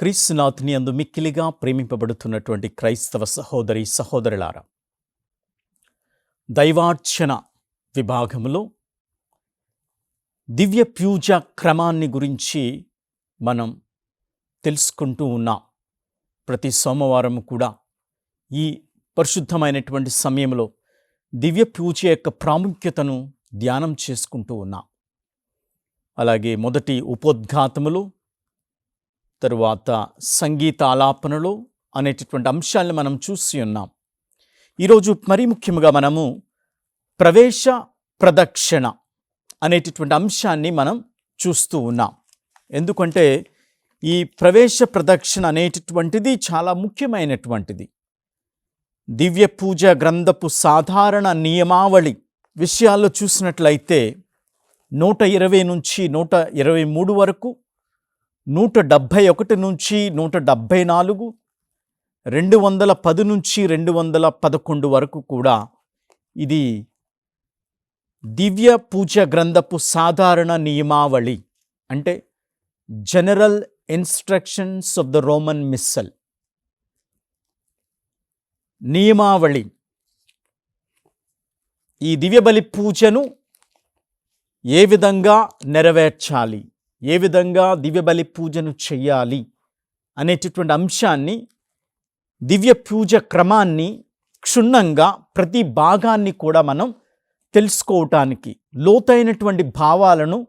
క్రీస్తునాథుని యందు మిక్కిలిగా ప్రేమింపబడుతున్నటువంటి క్రైస్తవ సహోదరి సహోదరులారా, దైవార్చన విభాగంలో దివ్య పూజ క్రమాన్ని గురించి మనం తెలుసుకుంటూ ఉన్నాం. ప్రతి సోమవారం కూడా ఈ పరిశుద్ధమైనటువంటి సమయంలో దివ్య పూజ యొక్క ప్రాముఖ్యతను ధ్యానం చేసుకుంటూ ఉన్నాం. అలాగే మొదటి ఉపోద్ఘాతములు, తరువాత సంగీత ఆలాపనలు అనేటటువంటి అంశాలను మనం చూసి ఉన్నాం. ఈరోజు మరీ ముఖ్యంగా మనము ప్రవేశ ప్రదక్షిణ అనేటటువంటి అంశాన్ని మనం చూస్తూ ఉన్నాం. ఎందుకంటే ఈ ప్రవేశ ప్రదక్షిణ అనేటటువంటిది చాలా ముఖ్యమైనటువంటిది. దివ్య పూజ గ్రంథపు సాధారణ నియమావళి విషయాల్లో చూసినట్లయితే 120 నుంచి 123 వరకు, 171 నుంచి 174, 210 నుంచి 211 వరకు కూడా ఇది దివ్య పూజ గ్రంథపు సాధారణ నియమావళి, అంటే general instructions of the Roman missile నియమావళి. ఈ దివ్య బలి పూజను ఏ విధంగా నెరవేర్చాలి, ఏ విధంగా దివ్య బలి పూజను చెయ్యాలి అనేటటువంటి అంశాన్ని, దివ్య పూజ క్రమాన్ని క్షుణ్ణంగా ప్రతి భాగాన్ని కూడా మనం తెలుసుకోవటానికి, లోతైనటువంటి భావాలను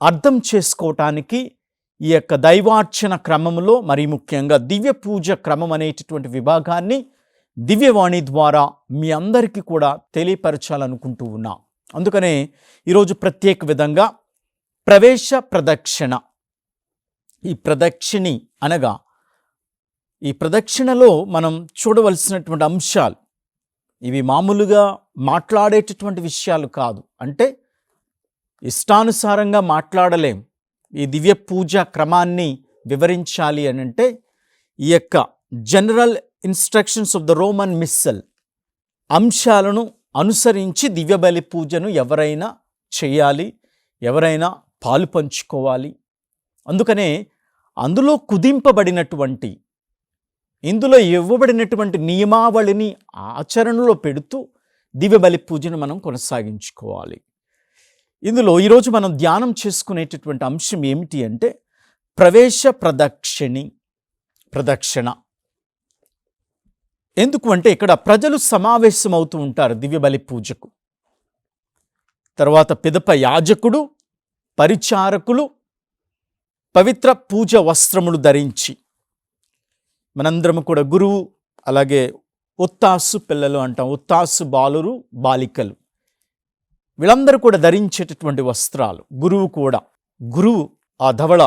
అర్థం చేసుకోవటానికి ఈ యొక్క దైవార్చన క్రమంలో మరి ముఖ్యంగా దివ్య పూజ క్రమం అనేటటువంటి విభాగాన్ని దివ్యవాణి ద్వారా మీ అందరికీ కూడా తెలియపరచాలనుకుంటూ ఉన్నా. అందుకనే ఈరోజు ప్రత్యేక విధంగా ప్రవేశ ప్రదక్షిణ, ఈ ప్రదక్షిణి అనగా ఈ ప్రదక్షిణలో మనం చూడవలసినటువంటి అంశాలు ఇవి మామూలుగా మాట్లాడేటటువంటి విషయాలు కాదు. అంటే ఇష్టానుసారంగా మాట్లాడలేం. ఈ దివ్య పూజ క్రమాన్ని వివరించాలి అని అంటే ఈ యొక్క general instructions of the Roman missile అంశాలను అనుసరించి దివ్య బలి పూజను ఎవరైనా చేయాలి, ఎవరైనా పాలు పంచుకోవాలి. అందుకనే అందులో కుదింపబడినటువంటి, ఇందులో ఇవ్వబడినటువంటి నియమావళిని ఆచరణలో పెడుతూ దివ్య బలి పూజను మనం కొనసాగించుకోవాలి. ఇందులో ఈరోజు మనం ధ్యానం చేసుకునేటటువంటి అంశం ఏమిటి అంటే ప్రవేశ ప్రదక్షిణ. ఎందుకు అంటే ఇక్కడ ప్రజలు సమావేశమవుతూ ఉంటారు దివ్య బలి పూజకు. తర్వాత పిదప యాజకుడు, పరిచారకులు పవిత్ర పూజ వస్త్రములు ధరించి, మనందరము కూడా గురువు, అలాగే ఒత్తాసు పిల్లలు అంటాం, ఒత్తాసు బాలురు బాలికలు, వీళ్ళందరూ కూడా ధరించేటటువంటి వస్త్రాలు. గురువు ఆ ధవళ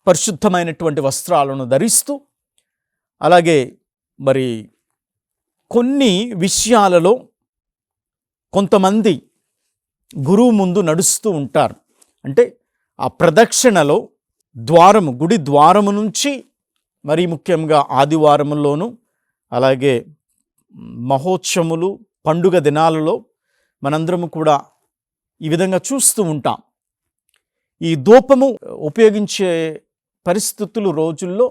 పరిశుద్ధమైనటువంటి వస్త్రాలను ధరిస్తూ, అలాగే మరి కొన్ని విషయాలలో కొంతమంది గురువు ముందు నడుస్తూ ఉంటారు. అంటే ఆ ప్రదక్షిణలో గుడి ద్వారము నుంచి మరి ముఖ్యంగా ఆదివారములోను, అలాగే మహోత్సవములు, పండుగ దినాలలో మనందరము కూడా ఈ విధంగా చూస్తూ ఉంటాం. ఈ ధూపము ఉపయోగించే పరిస్థితులు రోజుల్లో,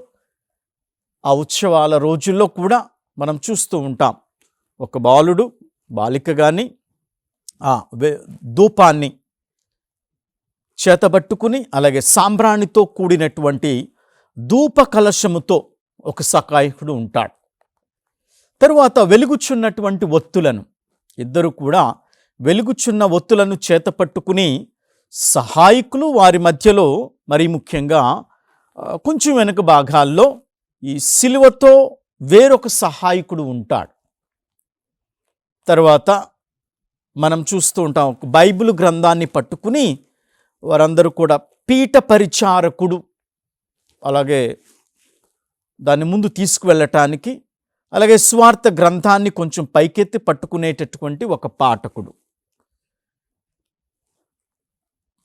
ఆ ఉత్సవాల రోజుల్లో కూడా మనం చూస్తూ ఉంటాం. ఒక బాలుడు, బాలిక కానీ ఆ ధూపాన్ని చేతబట్టుకుని, అలాగే సాంబ్రాణితో కూడినటువంటి ధూప కలశముతో ఒక సహాయకుడు ఉంటాడు. తరువాత వెలుగుచున్నటువంటి ఒత్తులను, ఇద్దరు కూడా వెలుగుచున్న ఒత్తులను చేతపట్టుకుని, సహాయకులు వారి మధ్యలో మరి ముఖ్యంగా కొంచెం వెనుక భాగాల్లో ఈ సిలువతో వేరొక సహాయకుడు ఉంటాడు. తర్వాత మనం చూస్తూ ఉంటాం, బైబిల్ గ్రంథాన్ని పట్టుకుని వారందరూ కూడా పీఠ పరిచారకుడు, అలాగే దాన్ని ముందు తీసుకువెళ్ళటానికి, అలాగే స్వార్థ గ్రంథాన్ని కొంచెం పైకెత్తి పట్టుకునేటటువంటి ఒక పాఠకుడు,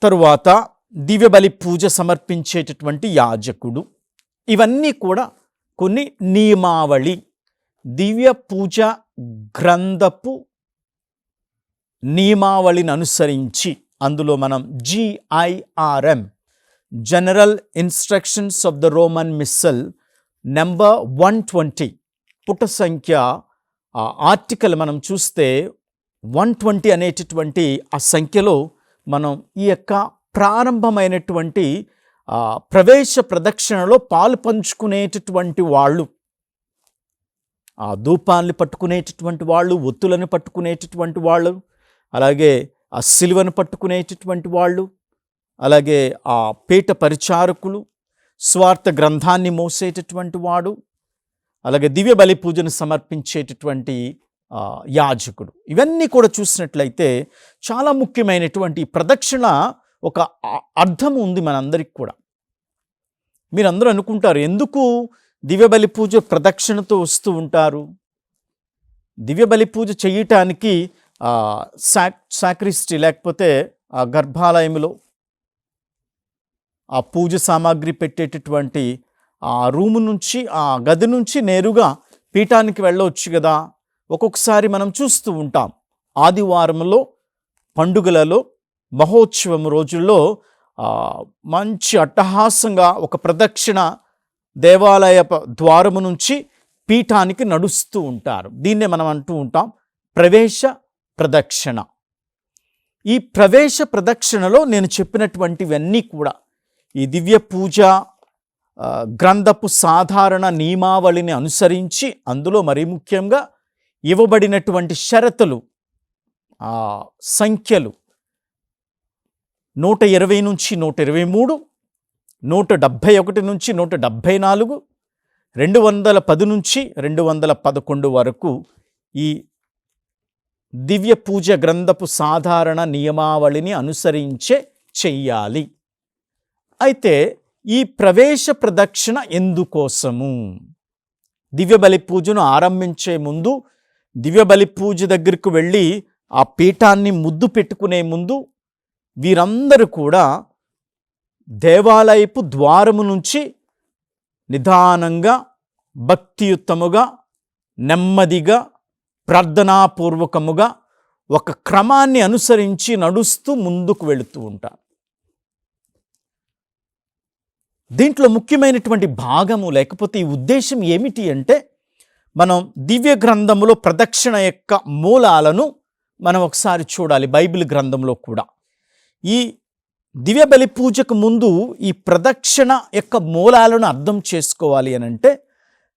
తరువాత దివ్య బలి పూజ సమర్పించేటటువంటి యాజకుడు. ఇవన్నీ కూడా కొన్ని నియమావళి, దివ్య పూజ గ్రంథపు నియమావళిని అనుసరించి అందులో మనం GIRM general instructions of the Roman missile number 120, పుట సంఖ్య ఆర్టికల్ మనం చూస్తే 120 అనేటటువంటి ఆ సంఖ్యలో మనం ఈ యొక్క ప్రారంభమైనటువంటి ప్రవేశ ప్రదక్షిణలో పాలు పంచుకునేటటువంటి వాళ్ళు, ఆ ధూపాన్ని పట్టుకునేటటువంటి వాళ్ళు, ఒత్తులను పట్టుకునేటటువంటి వాళ్ళు, అలాగే ఆ సిలువను పట్టుకునేటటువంటి వాళ్ళు, అలాగే ఆ పీఠ పరిచారకులు, స్వార్థ గ్రంథాన్ని మోసేటటువంటి వాడు, అలాగే దివ్య బలి పూజను సమర్పించేటటువంటి యాజకుడు. ఇవన్నీ కూడా చూసినట్లయితే చాలా ముఖ్యమైనటువంటి ప్రదక్షిణ ఒక అర్థం ఉంది మనందరికి కూడా. మీరందరూ అనుకుంటారు, ఎందుకు దివ్య బలి పూజ ప్రదక్షిణతో వస్తూ ఉంటారు? దివ్య బలి పూజ చేయటానికి సాక్రిస్టీ లేకపోతే ఆ గర్భాలయంలో ఆ పూజ సామాగ్రి పెట్టేటటువంటి ఆ రూము నుంచి, ఆ గది నుంచి నేరుగా పీఠానికి వెళ్ళవచ్చు కదా. ఒక్కొక్కసారి మనం చూస్తూ ఉంటాం, ఆదివారంలో, పండుగలలో, మహోత్సవం రోజుల్లో మంచి అట్టహాసంగా ఒక ప్రదక్షిణ దేవాలయ ద్వారము నుంచి పీఠానికి నడుస్తూ ఉంటారు. దీన్నే మనం అంటూ ఉంటాం ప్రవేశ ప్రదక్షిణ. ఈ ప్రవేశ ప్రదక్షిణలో నేను చెప్పినటువంటివన్నీ కూడా ఈ దివ్య పూజ గ్రంథపు సాధారణ నియమావళిని అనుసరించి, అందులో మరీ ముఖ్యంగా ఇవ్వబడినటువంటి షరతులు, సంఖ్యలు 120 నుంచి 123, 171 నుంచి 174, 210 నుంచి 211 వరకు ఈ దివ్య పూజ గ్రంథపు సాధారణ నియమావళిని అనుసరించే చెయ్యాలి. అయితే ఈ ప్రవేశ ప్రదక్షిణ ఎందుకోసము? దివ్య బలి పూజను ఆరంభించే ముందు, దివ్య బలి పూజ దగ్గరకు వెళ్ళి ఆ పీఠాన్ని ముద్దు పెట్టుకునే ముందు వీరందరూ కూడా దేవాలయపు ద్వారము నుంచి నిదానంగా, భక్తియుక్తముగా, నెమ్మదిగా, ప్రార్థనాపూర్వకముగా ఒక క్రమాన్ని అనుసరించి నడుస్తూ ముందుకు వెళుతూ ఉంటారు. దీంట్లో ముఖ్యమైనటువంటి భాగము లేకపోతే ఈ ఉద్దేశం ఏమిటి అంటే, మనం దివ్య గ్రంథములో ప్రదక్షిణ యొక్క మూలాలను మనం ఒకసారి చూడాలి. బైబిల్ గ్రంథంలో కూడా ఈ దివ్య బలి పూజకు ముందు ఈ ప్రదక్షిణ యొక్క మూలాలను అర్థం చేసుకోవాలి అని అంటే,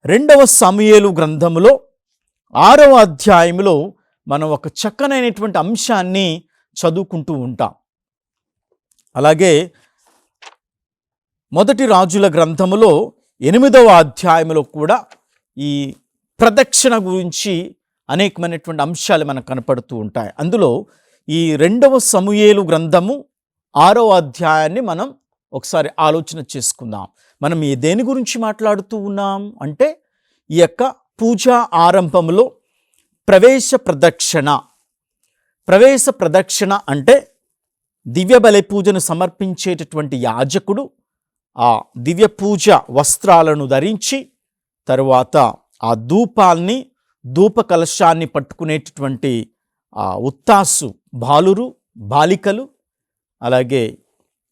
2వ సమూయేలు గ్రంథములో 6వ అధ్యాయంలో మనం ఒక చక్కనైనటువంటి అంశాన్ని చదువుకుంటూ ఉంటాం. అలాగే 1 రాజుల గ్రంథములో 8వ అధ్యాయంలో కూడా ఈ ప్రదక్షిణ గురించి అనేకమైనటువంటి అంశాలు మనకు కనపడుతూ ఉంటాయి. అందులో ఈ 2వ సమూయేలు గ్రంథము 6వ అధ్యాయాన్ని మనం ఒకసారి ఆలోచన చేసుకుందాం. మనం దేని గురించి మాట్లాడుతూ ఉన్నాం అంటే, ఈ యొక్క పూజా ఆరంభంలో ప్రవేశ ప్రదక్షిణ. ప్రవేశ ప్రదక్షిణ అంటే దివ్య బలి పూజను సమర్పించేటటువంటి యాజకుడు ఆ దివ్య పూజ వస్త్రాలను ధరించి, తరువాత ఆ ధూపాన్ని, ధూప కలశాన్ని పట్టుకునేటటువంటి ఉత్తాసు బాలురు, బాలికలు, అలాగే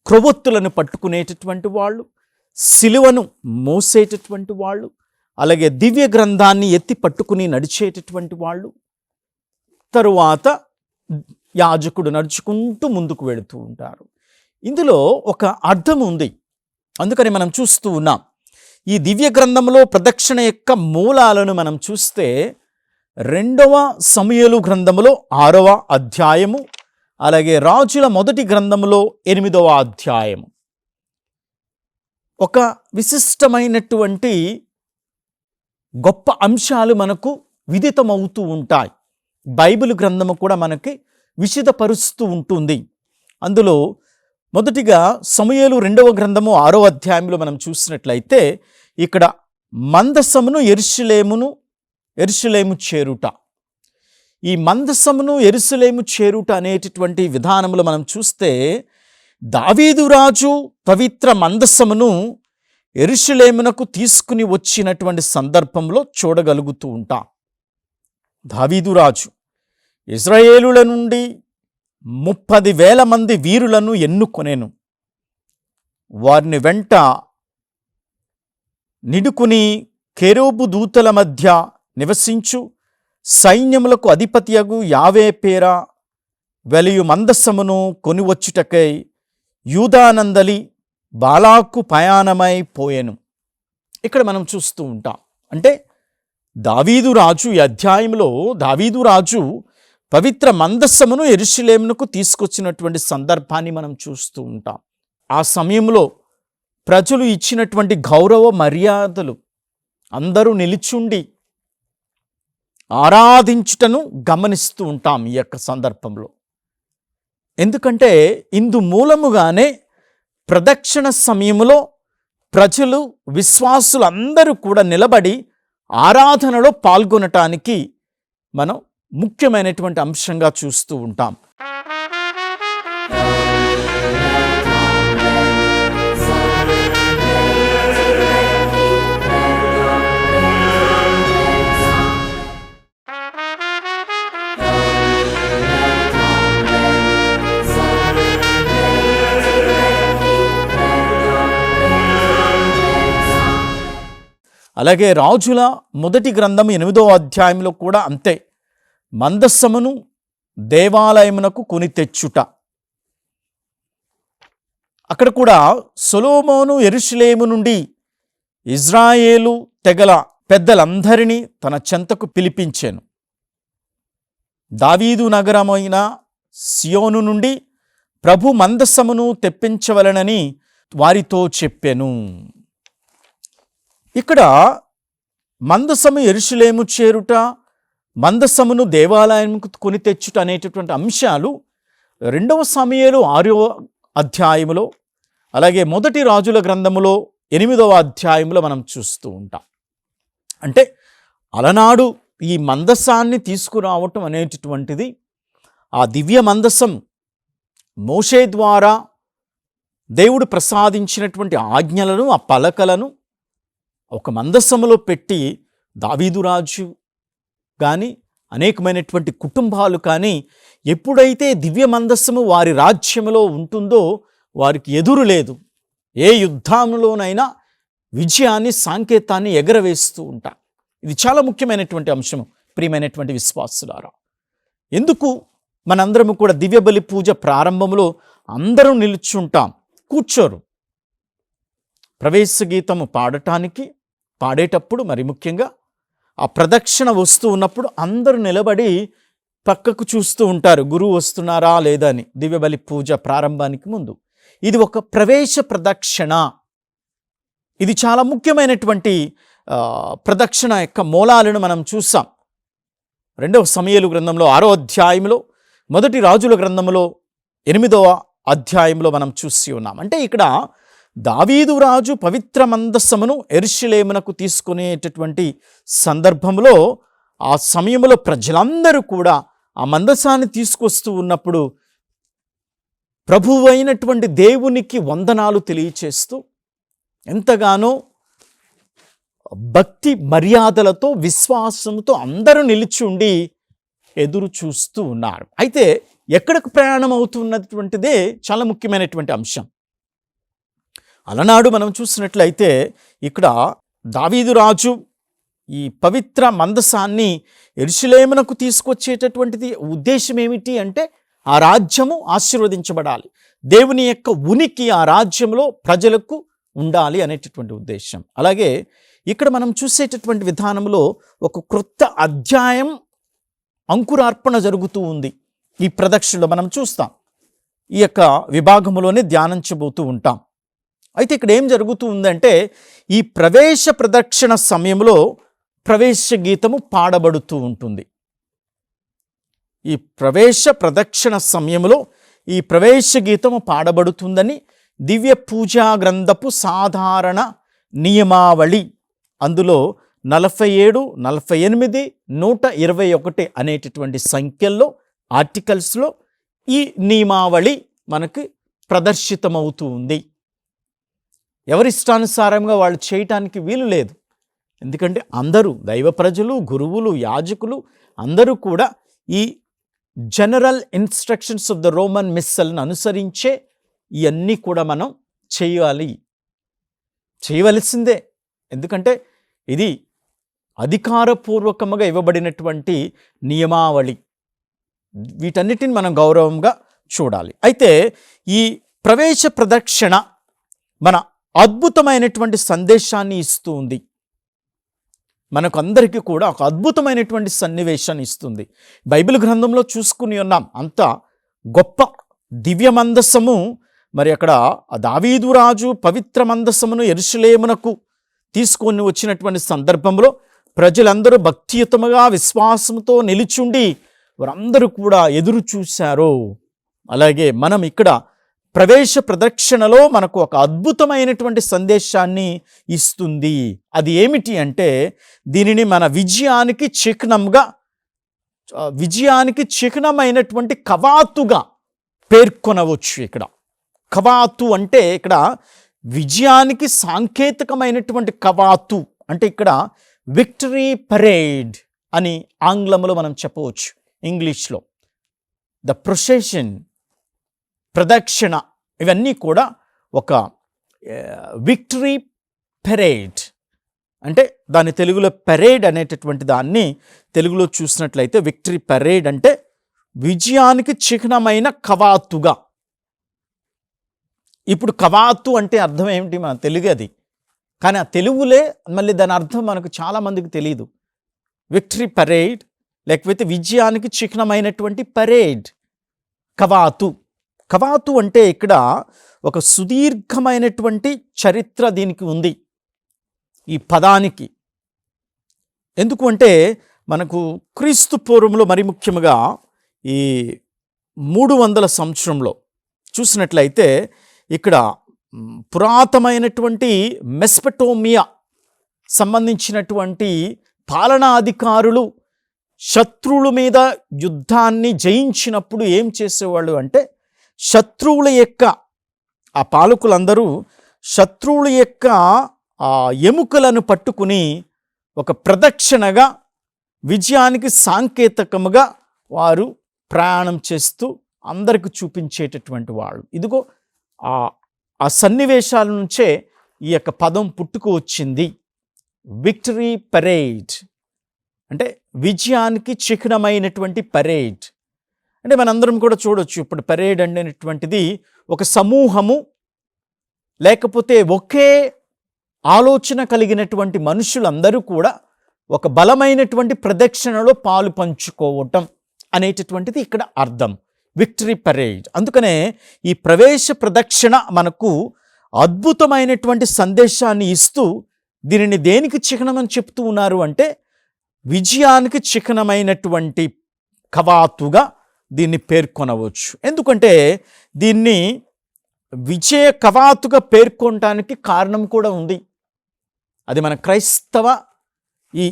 క్రొవ్వొత్తులను పట్టుకునేటటువంటి వాళ్ళు, సిలువను మోసేటటువంటి వాళ్ళు, అలాగే దివ్య గ్రంథాన్ని ఎత్తి పట్టుకుని నడిచేటటువంటి వాళ్ళు, తరువాత యాజకుడు నడుచుకుంటూ ముందుకు వెళుతూ ఉంటారు. ఇందులో ఒక అర్థం ఉంది, అందుకని మనం చూస్తూ ఉన్నాం. ఈ దివ్య గ్రంథంలో ప్రదక్షిణ యొక్క మూలాలను మనం చూస్తే 2వ సమూయేలు గ్రంథములో 6వ అధ్యాయము, అలాగే రాజుల 1 గ్రంథములో 8వ అధ్యాయము ఒక విశిష్టమైనటువంటి గొప్ప అంశాలు మనకు విదితమవుతూ ఉంటాయి. బైబిల్ గ్రంథము కూడా మనకి విశదపరుస్తూ ఉంటుంది. అందులో మొదటిగా సమూయేలు 2వ గ్రంథము 6వ అధ్యాయంలో మనం చూసినట్లయితే, ఇక్కడ మందసమును యెరూషలేము చేరుట. ఈ మందసమును యెరూషలేము చేరుట అనేటటువంటి విధానంలో మనం చూస్తే, దావీదు రాజు పవిత్ర మందసమును యెరూషలేమునకు తీసుకుని వచ్చినటువంటి సందర్భంలో చూడగలుగుతూ ఉంటాం. దావీదు రాజు ఇశ్రాయేలుల నుండి 30,000 మంది వీరులను ఎన్నుకొనెను. వారిని వెంట నిడుకుని కెరూబు దూతల మధ్య నివసించు సైన్యములకు అధిపతియగు యావే పేర వెలియు మందస్సమును కొనివచ్చుటకై యూదానందలి బాలాకు ప్రయాణమై పోయెను. ఇక్కడ మనం చూస్తూ ఉంటాం. అంటే దావీదు రాజు, ఈ అధ్యాయంలో దావీదు రాజు పవిత్ర మందస్సమును యెరూషలేమునకు తీసుకొచ్చినటువంటి సందర్భాన్ని మనం చూస్తూ ఉంటాం. ఆ సమయంలో ప్రజలు ఇచ్చినటువంటి గౌరవ మర్యాదలు, అందరూ నిలిచుండి ఆరాధించుటను గమనిస్తూ ఉంటాం ఈ యొక్క సందర్భంలో. ఎందుకంటే ఇందు మూలముగానే ప్రదక్షిణ సమయంలో ప్రజలు, విశ్వాసులు అందరూ కూడా నిలబడి ఆరాధనలో పాల్గొనటానికి మనం ముఖ్యమైనటువంటి అంశంగా చూస్తూ ఉంటాం. అలాగే రాజుల మొదటి గ్రంథం 8వ అధ్యాయంలో కూడా అంతే. మందస్సమును దేవాలయమునకు కొని తెచ్చుట. అక్కడ కూడా సొలొమోను యెరూషలేము నుండి ఇజ్రాయేలు తెగల పెద్దలందరినీ తన చెంతకు పిలిపించెను. దావీదు నగరమైన సియోను నుండి ప్రభు మందస్సమును తెప్పించవలెనని వారితో చెప్పెను. ఇక్కడ మందస్సము యెరూషలేము చేరుట, మందస్సమును దేవాలయంకు కొని తెచ్చుట అనేటటువంటి అంశాలు 2వ సమూయేలు 6వ అధ్యాయములో, అలాగే మొదటి రాజుల గ్రంథములో 8వ అధ్యాయంలో మనం చూస్తూ ఉంటాం. అంటే అలనాడు ఈ మందస్సాన్ని తీసుకురావటం అనేటటువంటిది, ఆ దివ్య మందస్సం మోషే ద్వారా దేవుడు ప్రసాదించినటువంటి ఆజ్ఞలను, ఆ పలకలను ఒక మందస్సములో పెట్టి దావీదు రాజు కానీ అనేకమైనటువంటి కుటుంబాలు కానీ ఎప్పుడైతే దివ్య మందస్సము వారి రాజ్యములో ఉంటుందో వారికి ఎదురు లేదు. ఏ యుద్ధంలోనైనా విజయాన్ని, సాంకేతాన్ని ఎగరవేస్తూ ఉంటారు. ఇది చాలా ముఖ్యమైనటువంటి అంశము ప్రియమైనటువంటి విశ్వాసులారా. ఎందుకు మనందరము కూడా దివ్య బలి పూజ ప్రారంభంలో అందరూ నిలుచుంటాం, కూర్చోరు. ప్రవేశ గీతము పాడేటప్పుడు మరి ముఖ్యంగా ఆ ప్రదక్షిణ వస్తూ ఉన్నప్పుడు అందరూ నిలబడి పక్కకు చూస్తూ ఉంటారు, గురువు వస్తున్నారా లేదా అని. దివ్య బలి పూజ ప్రారంభానికి ముందు ఇది ఒక ప్రవేశ ప్రదక్షిణ. ఇది చాలా ముఖ్యమైనటువంటి ప్రదక్షిణ యొక్క మూలాలను మనం చూసాం. 2వ సమూయేలు గ్రంథంలో 6వ అధ్యాయంలో, మొదటి రాజుల గ్రంథంలో 8వ అధ్యాయంలో మనం చూసి ఉన్నాం. అంటే ఇక్కడ దావీదు రాజు పవిత్ర మందస్సమును యెరూషలేమునకు తీసుకునేటటువంటి సందర్భంలో, ఆ సమయంలో ప్రజలందరూ కూడా ఆ మందస్సాన్ని తీసుకొస్తూ ఉన్నప్పుడు ప్రభువైనటువంటి దేవునికి వందనాలు తెలియచేస్తూ ఎంతగానో భక్తి మర్యాదలతో, విశ్వాసంతో అందరూ నిలిచి ఉండి ఎదురు చూస్తూ ఉన్నారు. అయితే ఎక్కడికి ప్రయాణం అవుతున్నటువంటిదే చాలా ముఖ్యమైనటువంటి అంశం. అలనాడు మనం చూసినట్లయితే ఇక్కడ దావీదు రాజు ఈ పవిత్ర మందసాన్ని యెరూషలేమునకు తీసుకొచ్చేటటువంటిది ఉద్దేశం ఏమిటి అంటే, ఆ రాజ్యము ఆశీర్వదించబడాలి, దేవుని యొక్క ఉనికి ఆ రాజ్యంలో ప్రజలకు ఉండాలి అనేటటువంటి ఉద్దేశం. అలాగే ఇక్కడ మనం చూసేటటువంటి విధానంలో ఒక క్రొత్త అధ్యాయం అంకురార్పణ జరుగుతూ ఉంది. ఈ ప్రదక్షిణలో మనం చూస్తాం, ఈ యొక్క విభాగంలోనే ధ్యానించబోతూ ఉంటాం. అయితే ఇక్కడ ఏం జరుగుతూ ఉందంటే, ఈ ప్రవేశ ప్రదక్షిణ సమయంలో ప్రవేశ గీతము పాడబడుతూ ఉంటుంది. ఈ ప్రవేశ ప్రదక్షిణ సమయంలో ఈ ప్రవేశ గీతము పాడబడుతుందని దివ్య పూజా గ్రంథపు సాధారణ నియమావళి అందులో 47, 48, 121 అనేటటువంటి సంఖ్యల్లో, ఆర్టికల్స్లో ఈ నియమావళి మనకు ప్రదర్శితమవుతూ ఉంది. ఎవరిష్టానుసారంగా వాళ్ళు చేయటానికి వీలు లేదు. ఎందుకంటే అందరూ దైవ ప్రజలు, గురువులు, యాజకులు అందరూ కూడా ఈ general instructions of the Roman మిస్సల్ని అనుసరించే ఇవన్నీ కూడా మనం చేయవలసిందే. ఎందుకంటే ఇది అధికారపూర్వకంగా ఇవ్వబడినటువంటి నియమావళి. వీటన్నిటిని మనం గౌరవంగా చూడాలి. అయితే ఈ ప్రవేశ ప్రదక్షిణ మన అద్భుతమైనటువంటి సందేశాన్ని ఇస్తూ ఉంది. మనకు అందరికీ కూడా ఒక అద్భుతమైనటువంటి సన్నివేశాన్ని ఇస్తుంది. బైబిల్ గ్రంథంలో చూసుకుని ఉన్నాం. అంత గొప్ప దివ్య మందసము, మరి అక్కడ దావీదు రాజు పవిత్ర మందసమును యెరూషలేమునకు తీసుకొని వచ్చినటువంటి సందర్భంలో ప్రజలందరూ భక్తియుతముగా విశ్వాసంతో నిలిచుండి వారందరూ కూడా ఎదురు చూశారు. అలాగే మనం ఇక్కడ ప్రవేశ ప్రదక్షిణలో మనకు ఒక అద్భుతమైనటువంటి సందేశాన్ని ఇస్తుంది. అది ఏమిటి అంటే, దీనిని మన విజయానికి చిహ్నమైనటువంటి కవాతుగా పేర్కొనవచ్చు. ఇక్కడ కవాతు అంటే ఇక్కడ విజయానికి సాంకేతికమైనటువంటి కవాతు అంటే ఇక్కడ విక్టరీ పరేడ్ అని ఆంగ్లంలో మనం చెప్పవచ్చు. ఇంగ్లీష్లో ద ప్రొసెషన్, ప్రదక్షిణ, ఇవన్నీ కూడా ఒక విక్టరీ పెరేడ్ అంటే దాని తెలుగులో పెరేడ్ అనేటటువంటి దాన్ని తెలుగులో చూసినట్లయితే విక్టరీ పెరేడ్ అంటే విజయానికి చిహ్నమైన కవాతుగా. ఇప్పుడు కవాతు అంటే అర్థం ఏమిటి? మన తెలుగు అది, కానీ ఆ తెలుగులే మళ్ళీ దాని అర్థం మనకు చాలామందికి తెలియదు. విక్టరీ పరేడ్ లేకపోతే విజయానికి చిహ్నమైనటువంటి పరేడ్, కవాతు అంటే ఇక్కడ ఒక సుదీర్ఘమైనటువంటి చరిత్ర దీనికి ఉంది ఈ పదానికి. ఎందుకు అంటే మనకు క్రీస్తు పూర్వంలో మరి ముఖ్యంగా ఈ 300 సంవత్సరంలో చూసినట్లయితే ఇక్కడ పురాతనమైనటువంటి మెస్పటోమియా సంబంధించినటువంటి పాలనాధికారులు శత్రువుల మీద యుద్ధాన్ని జయించినప్పుడు ఏం చేసేవాళ్ళు అంటే, శత్రువుల యొక్క ఆ పాలకులందరూ శత్రువుల యొక్క ఎముకలను పట్టుకుని ఒక ప్రదక్షిణగా విజయానికి సాంకేతికముగా వారు ప్రయాణం చేస్తూ అందరికి చూపించేటటువంటి వాళ్ళు. ఇదిగో ఆ సన్నివేశాల నుంచే ఈ యొక్క పదం పుట్టుకు వచ్చింది. విక్టరీ పరేడ్ అంటే విజయానికి చిహ్నమైనటువంటి పరేడ్. అంటే మనందరం కూడా చూడొచ్చు, ఇప్పుడు పరేడ్ అనేటువంటిది ఒక సమూహము లేకపోతే ఒకే ఆలోచన కలిగినటువంటి మనుషులందరూ కూడా ఒక బలమైనటువంటి ప్రదక్షిణలో పాలు పంచుకోవటం అనేటటువంటిది ఇక్కడ అర్థం, విక్టరీ పరేడ్. అందుకనే ఈ ప్రవేశ ప్రదక్షిణ మనకు అద్భుతమైనటువంటి సందేశాన్ని ఇస్తూ దీనిని దేనికి చిహ్నమని చెప్తూ ఉన్నారు అంటే, విజయానికి చిహ్నమైనటువంటి కవాతుగా దీన్ని పేర్కొనవచ్చు. ఎందుకంటే దీన్ని విజయ కవాతుగా పేర్కొనటానికి కారణం కూడా ఉంది. అది మన క్రైస్తవ ఈ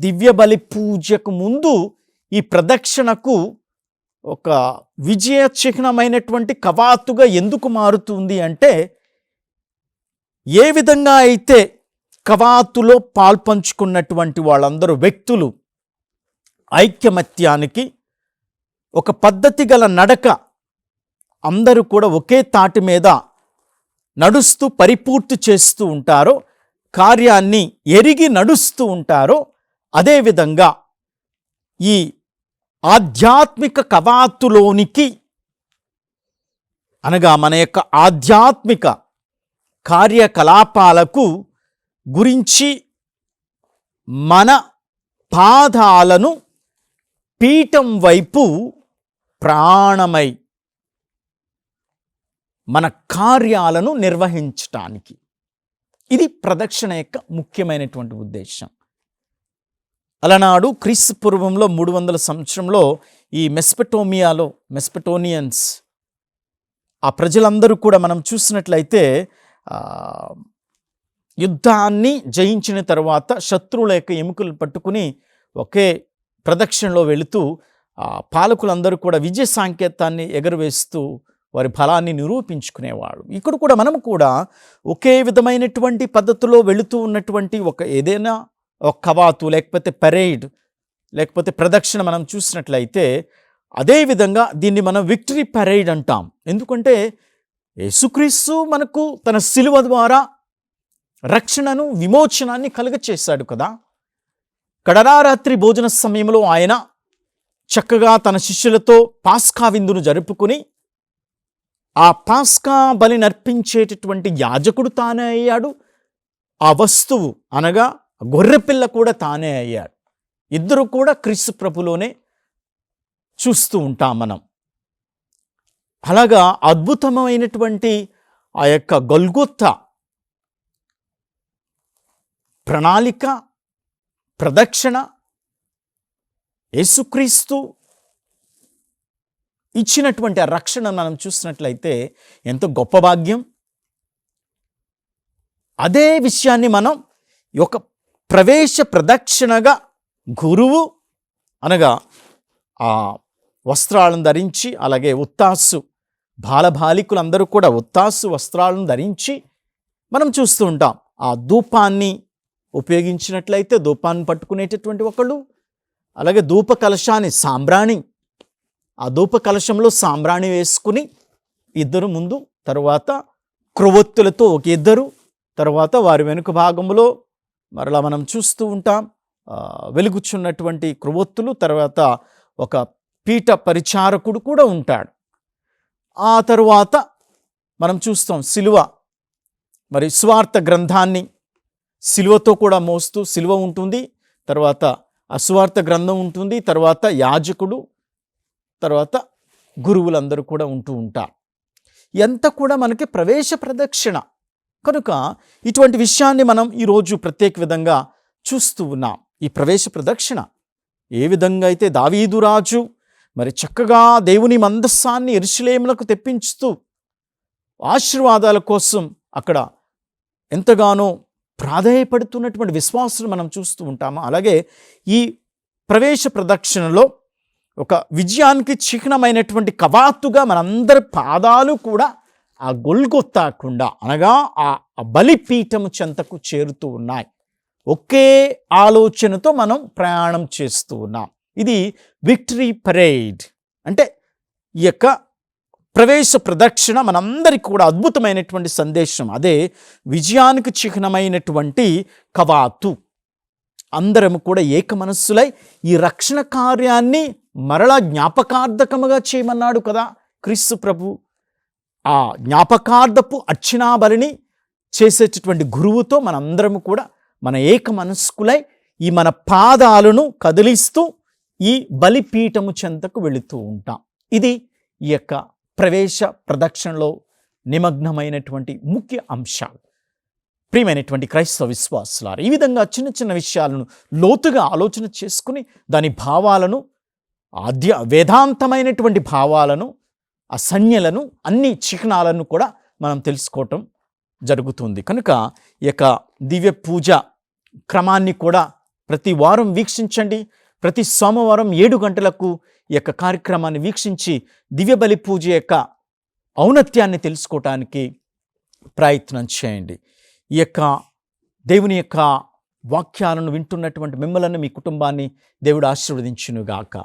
దివ్య బలి పూజకు ముందు ఈ ప్రదక్షిణకు ఒక విజయ చిహ్నమైనటువంటి కవాతుగా ఎందుకు మారుతుంది అంటే, ఏ విధంగా అయితే కవాతులో పాల్పంచుకున్నటువంటి వాళ్ళందరూ వ్యక్తులు ఐక్యమత్యానికి ఒక పద్ధతి గల నడక, అందరూ కూడా ఒకే తాటి మీద నడుస్తూ పరిపూర్తి చేస్తూ ఉంటారో, కార్యాన్ని ఎరిగి నడుస్తూ ఉంటారో, అదేవిధంగా ఈ ఆధ్యాత్మిక కవాతులోనికి అనగా మన యొక్క ఆధ్యాత్మిక కార్యకలాపాలకు గురించి మన పాదాలను పీఠం వైపు ప్రాణమై మన కార్యాలను నిర్వహించటానికి ఇది ప్రదక్షిణ యొక్క ముఖ్యమైనటువంటి ఉద్దేశం. అలనాడు క్రీస్తు పూర్వంలో 300 సంవత్సరంలో ఈ మెస్పటోనియన్స్ ఆ ప్రజలందరూ కూడా మనం చూసినట్లయితే యుద్ధాన్ని జయించిన తర్వాత శత్రువుల యొక్క ఎముకలు పట్టుకుని ఒకే ప్రదక్షిణలో వెళుతూ పాలకులందరూ కూడా విజయ సాంకేతాన్ని ఎగరవేస్తూ వారి బలాన్ని నిరూపించుకునేవాడు. ఇక్కడ కూడా మనము కూడా ఒకే విధమైనటువంటి పద్ధతిలో వెళుతూ ఉన్నటువంటి ఏదైనా ఒక కవాతు లేకపోతే పరేడ్ లేకపోతే ప్రదక్షిణ మనం చూసినట్లయితే అదేవిధంగా దీన్ని మనం విక్టరీ పరేడ్ అంటాం. ఎందుకంటే యేసుక్రీస్తు మనకు తన శిలువ ద్వారా రక్షణను, విమోచనాన్ని కలుగచేశాడు కదా. కడరారాత్రి భోజన సమయంలో ఆయన చక్కగా తన శిష్యులతో పాస్కా విందును జరుపుకుని ఆ పాస్కా బలి నర్పించేటటువంటి యాజకుడు తానే అయ్యాడు. ఆ వస్తువు అనగా గొర్రెపిల్ల కూడా తానే అయ్యాడు. ఇద్దరు కూడా క్రీస్తు ప్రభులోనే చూస్తూ ఉంటాం మనం. అలాగా అద్భుతమైనటువంటి ఆ యొక్క గొల్గొతా ప్రణాళిక, ప్రదక్షిణ యేసుక్రీస్తు ఇచ్చినటువంటి ఆ రక్షణ మనం చూసినట్లయితే ఎంతో గొప్ప భాగ్యం. అదే విషయాన్ని మనం ఒక ప్రవేశ ప్రదక్షిణగా గురువు అనగా ఆ వస్త్రాలను ధరించి, అలాగే ఉత్తాసు బాలబాలికులందరూ కూడా ఉత్తాసు వస్త్రాలను ధరించి మనం చూస్తూ ఉంటాం. ఆ ధూపాన్ని ఉపయోగించినట్లయితే ధూపాన్ని పట్టుకునేటటువంటి ఒకళ్ళు, అలాగే ధూప కలశాన్ని సాంబ్రాణి, ఆ ధూప కలశంలో సాంబ్రాణి వేసుకుని ఇద్దరు ముందు, తరువాత క్రొవ్వొత్తులతో ఒక ఇద్దరు, తర్వాత వారి వెనుక భాగంలో మరలా మనం చూస్తూ ఉంటాం వెలుగుచున్నటువంటి క్రొవ్వొత్తులు, తర్వాత ఒక పీఠ పరిచారకుడు కూడా ఉంటాడు. ఆ తరువాత మనం చూస్తాం సిలువ, మరి సువార్త గ్రంథాన్ని సిలువతో కూడా మోస్తూ, సిలువ ఉంటుంది, తర్వాత ఆ సువార్త గ్రంథం ఉంటుంది, తర్వాత యాజకుడు, తర్వాత గురువులందరూ కూడా ఉంటూ ఉంటారు. ఎంత కూడా మనకి ప్రవేశ ప్రదక్షిణ కనుక ఇటువంటి విషయాన్ని మనం ఈరోజు ప్రత్యేక విధంగా చూస్తూ ఉన్నాం. ఈ ప్రవేశ ప్రదక్షిణ ఏ విధంగా అయితే దావీదు రాజు మరి చక్కగా దేవుని మందస్సాన్ని యెరూషలేములకు తెప్పించుతూ ఆశీర్వాదాల కోసం అక్కడ ఎంతగానో ప్రాధేయపడుతున్నటువంటి విశ్వాసులు మనం చూస్తూ ఉంటాము. అలాగే ఈ ప్రవేశ ప్రదక్షిణలో ఒక విజయానికి చిహ్నమైనటువంటి కవాతుగా మనందరి పాదాలు కూడా ఆ గొల్గొత్తాకుండా అనగా ఆ బలిపీఠము చెంతకు చేరుతూ ఉన్నాయి. ఒకే ఆలోచనతో మనం ప్రయాణం చేస్తూ ఉన్నాం. ఇది విక్టరీ పరేడ్ అంటే ఈ యొక్క ప్రవేశ ప్రదక్షిణ మనందరికీ కూడా అద్భుతమైనటువంటి సందేశం. అదే విజయానికి చిహ్నమైనటువంటి కవాతు. అందరము కూడా ఏక మనస్సులై ఈ రక్షణ కార్యాన్ని మరలా జ్ఞాపకార్థకముగా చేయమన్నాడు కదా క్రీస్తు ప్రభు. ఆ జ్ఞాపకార్థపు అర్చనా బలిని చేసేటటువంటి గురువుతో మనందరము కూడా మన ఏక మనస్కులై ఈ మన పాదాలను కదిలిస్తూ ఈ బలిపీఠము చెంతకు వెళుతూ ఉంటాం. ఇది ఈ యొక్క ప్రవేశ ప్రదక్షిణలో నిమగ్నమైనటువంటి ముఖ్య అంశాలు. ప్రియమైనటువంటి క్రైస్తవ విశ్వాసులారా, ఈ విధంగా చిన్న చిన్న విషయాలను లోతుగా ఆలోచన చేసుకుని దాని భావాలను, వేదాంతమైనటువంటి భావాలను, ఆ సంజ్ఞలను, అన్ని చిహ్నాలను కూడా మనం తెలుసుకోవటం జరుగుతుంది. కనుక ఈ యొక్క దివ్య పూజ క్రమాన్ని కూడా ప్రతి వారం వీక్షించండి. ప్రతి సోమవారం 7 గంటలకు ఈ యొక్క కార్యక్రమాన్ని వీక్షించి దివ్య బలి పూజ యొక్క ఔన్నత్యాన్ని తెలుసుకోవటానికి ప్రయత్నం చేయండి. ఈ యొక్క దేవుని యొక్క వాక్యాలను వింటున్నటువంటి మిమ్మల్ని, మీ కుటుంబాన్ని దేవుడు ఆశీర్వదించునుగాక.